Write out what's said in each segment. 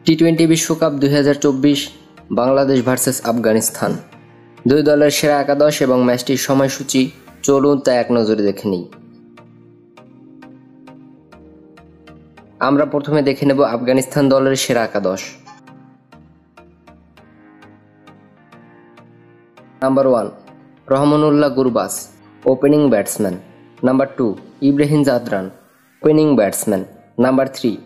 টি-20 বিশ্বকাপ 2024 বাংলাদেশ ভার্সেস আফগানিস্তান। দুই দলের সেরা একাদশ এবং ম্যাচটির সময়সূচি চলুন তা এক নজরে দেখে নিই। আমরা প্রথমে দেখে নেব আফগানিস্তান দলের সেরা একাদশ। Number 1 Rahmanullah Gurbaz, opening batsman. Number 2 Ibrahim Zadran, opening batsman. Number 3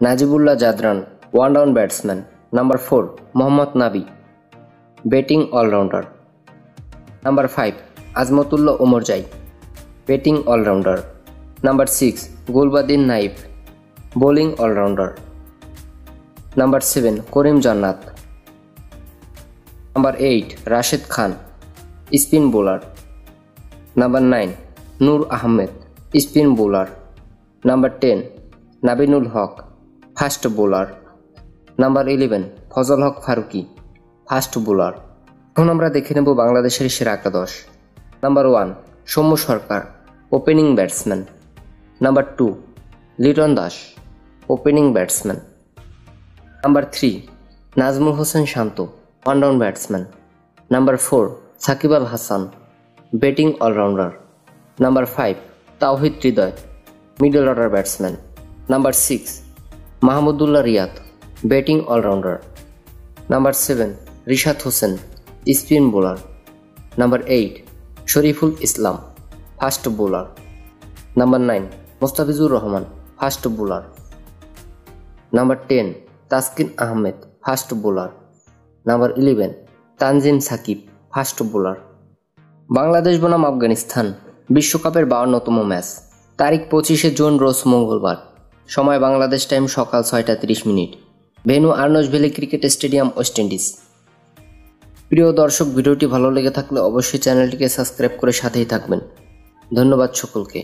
Najibullah Zadran, one down batsman. Number 4 Mohammad Nabi, batting allrounder. Number 5 Azmatullah Omarzai, batting allrounder. Number 6 Gulbadin Naib, bowling allrounder. Number 7 Karim Janat. Number 8 Rashid Khan, spin bowler. Number 9 Noor Ahmad, spin bowler. Number 10 Naveen-ul Haq, fast bowler. Number 11 Fazal Haq Farooqi, fast bowler. এখন আমরা দেখে নেব বাংলাদেশের সেরা একাদশ। Number 1 Soumya Sarkar, opening batsman. Number 2 Liton Das, opening batsman. Number 3 Najmul Hossain Shanto, one down batsman. Number 4 Shakib Al Hasan, batting allrounder. Number 5 Towhid Hridoy, middle order batsman. Number 6 Mahmudullah Riyad, batting allrounder. Number 7 Rishad Hossain, spin bowler. Number 8 Shoriful Islam, fast bowler. Number 9 Mustafizur Rahman, fast bowler. Number 10 Taskin Ahmed, fast bowler. Number 11 Tanzim Sakib, fast bowler. Bangladesh বনাম আফগানিস্তান বিশ্বকাপের 52তম match. তারিখ 25শে June, রোজ মঙ্গলবার। সময় Bangladesh time সকাল 6টা 30 venue Arnos Vale cricket stadium, West Indies. প্রিয় দর্শক, ভিডিওটি ভালো লেগে থাকলে অবশ্যই চ্যানেলটিকে সাবস্ক্রাইব করে সাথেই থাকবেন। ধন্যবাদ সকলকে।